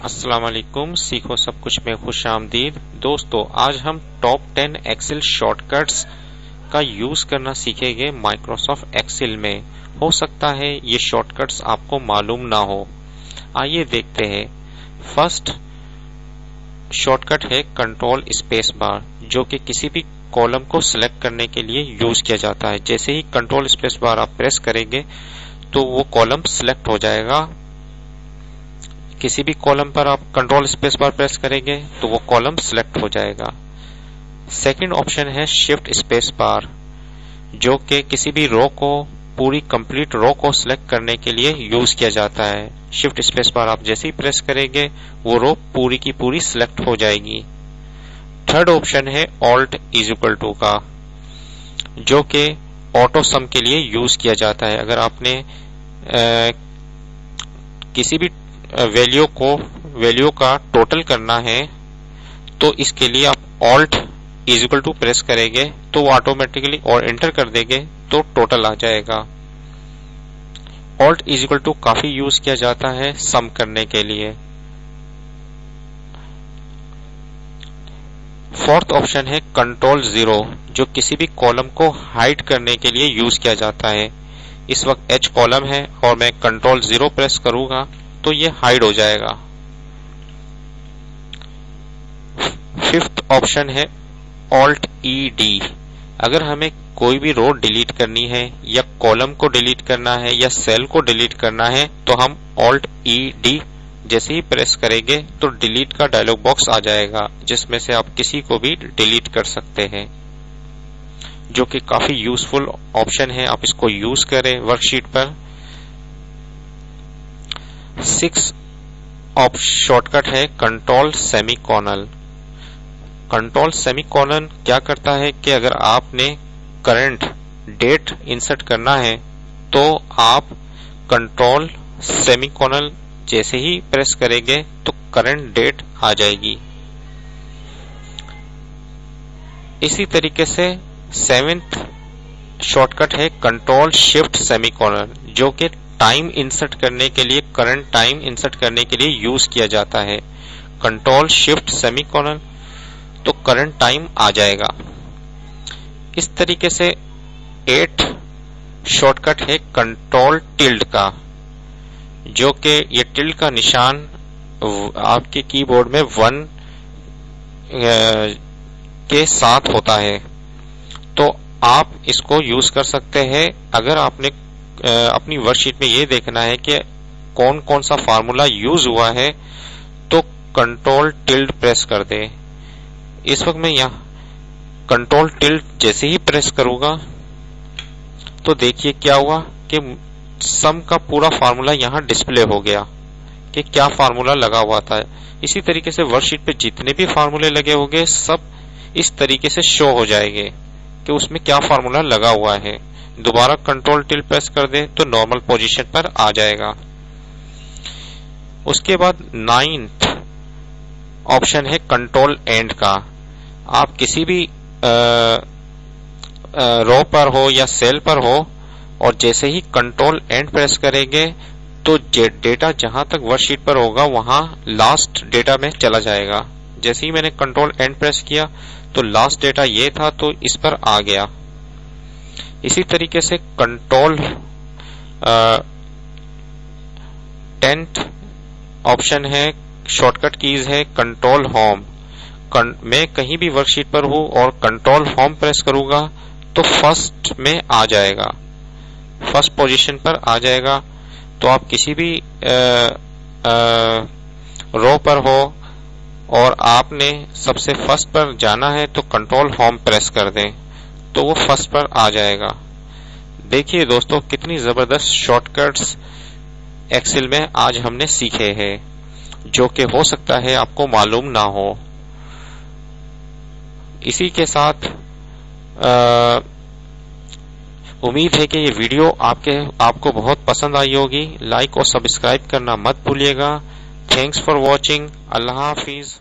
अस्सलाम वालेकुम। सीखो सब कुछ में खुश आमदीद। दोस्तों, आज हम टॉप 10 एक्सेल शॉर्टकट्स का यूज करना सीखेंगे माइक्रोसॉफ्ट एक्सेल में। हो सकता है ये शॉर्टकट्स आपको मालूम ना हो। आइए देखते हैं। फर्स्ट शॉर्टकट है कंट्रोल स्पेस बार, जो कि किसी भी कॉलम को सिलेक्ट करने के लिए यूज किया जाता है। जैसे ही कंट्रोल स्पेस बार आप प्रेस करेंगे तो वो कॉलम सिलेक्ट हो जाएगा। किसी भी कॉलम पर आप कंट्रोल स्पेस बार प्रेस करेंगे तो वो कॉलम सिलेक्ट हो जाएगा। सेकंड ऑप्शन है शिफ्ट स्पेस बार, जो कि किसी भी रो को, पूरी कंप्लीट रो को सिलेक्ट करने के लिए यूज किया जाता है। शिफ्ट स्पेस बार आप जैसे ही प्रेस करेंगे वो रो पूरी की पूरी सिलेक्ट हो जाएगी। थर्ड ऑप्शन है ऑल्ट इज इक्वल टू का, जो कि ऑटो सम के लिए यूज किया जाता है। अगर आपने किसी भी वैल्यू का टोटल करना है तो इसके लिए आप alt is equal to press करेंगे तो वो ऑटोमेटिकली और एंटर कर देंगे तो टोटल आ जाएगा। ऑल्ट इज इक्वल टू काफी यूज किया जाता है सम करने के लिए। फोर्थ ऑप्शन है कंट्रोल 0, जो किसी भी कॉलम को हाइड करने के लिए यूज किया जाता है। इस वक्त H कॉलम है और मैं कंट्रोल 0 प्रेस करूंगा तो ये हाइड हो जाएगा। फिफ्थ ऑप्शन है ऑल्ट ED। अगर हमें कोई भी रो डिलीट करनी है या कॉलम को डिलीट करना है या सेल को डिलीट करना है तो हम ऑल्ट ED जैसे ही प्रेस करेंगे तो डिलीट का डायलॉग बॉक्स आ जाएगा, जिसमें से आप किसी को भी डिलीट कर सकते हैं, जो कि काफी यूजफुल ऑप्शन है। आप इसको यूज करें वर्कशीट पर। 6 शॉर्टकट है कंट्रोल सेमीकोलन। कंट्रोल सेमीकोलन क्या करता है कि अगर आपने करंट डेट इंसर्ट करना है तो आप कंट्रोल सेमीकोलन जैसे ही प्रेस करेंगे तो करंट डेट आ जाएगी। इसी तरीके से 7th शॉर्टकट है कंट्रोल शिफ्ट सेमीकोलन, जो कि टाइम इंसर्ट करने के लिए, करंट टाइम इंसर्ट करने के लिए यूज किया जाता है। कंट्रोल शिफ्ट सेमीकोलन तो करंट टाइम आ जाएगा। इस तरीके से 8 शॉर्टकट है कंट्रोल टिल्ड का, जो कि ये टिल्ड का निशान आपके कीबोर्ड में 1 के साथ होता है, तो आप इसको यूज कर सकते हैं। अगर आपने अपनी वर्कशीट में ये देखना है कि कौन कौन सा फार्मूला यूज हुआ है तो कंट्रोल टिल्ड प्रेस कर दे। इस वक्त मैं यहाँ कंट्रोल टिल्ड जैसे ही प्रेस करूंगा तो देखिए क्या हुआ कि सम का पूरा फार्मूला यहाँ डिस्प्ले हो गया कि क्या फार्मूला लगा हुआ था। इसी तरीके से वर्कशीट पे जितने भी फार्मूले लगे होंगे सब इस तरीके से शो हो जाएंगे कि उसमें क्या फार्मूला लगा हुआ है। दोबारा कंट्रोल टिल्ड प्रेस कर दे तो नॉर्मल पोजीशन पर आ जाएगा। उसके बाद 9th ऑप्शन है कंट्रोल एंड का। आप किसी भी रो पर हो या सेल पर हो और जैसे ही कंट्रोल एंड प्रेस करेंगे तो डेटा जहां तक वर्कशीट पर होगा वहां लास्ट डेटा में चला जाएगा। जैसे ही मैंने कंट्रोल एंड प्रेस किया तो लास्ट डेटा ये था तो इस पर आ गया। इसी तरीके से कंट्रोल 10th ऑप्शन है शॉर्टकट कीज है कंट्रोल होम। मैं कहीं भी वर्कशीट पर हूं और कंट्रोल होम प्रेस करूंगा तो फर्स्ट में आ जाएगा, फर्स्ट पोजीशन पर आ जाएगा। तो आप किसी भी रो पर हो और आपने सबसे फर्स्ट पर जाना है तो कंट्रोल होम प्रेस कर दें तो वो फर्स्ट पर आ जाएगा। देखिए दोस्तों, कितनी जबरदस्त शॉर्टकट्स एक्सेल में आज हमने सीखे हैं, जो कि हो सकता है आपको मालूम ना हो। इसी के साथ उम्मीद है कि ये वीडियो आपको बहुत पसंद आई होगी। लाइक और सब्सक्राइब करना मत भूलिएगा। Thanks for watching. Allah Hafiz.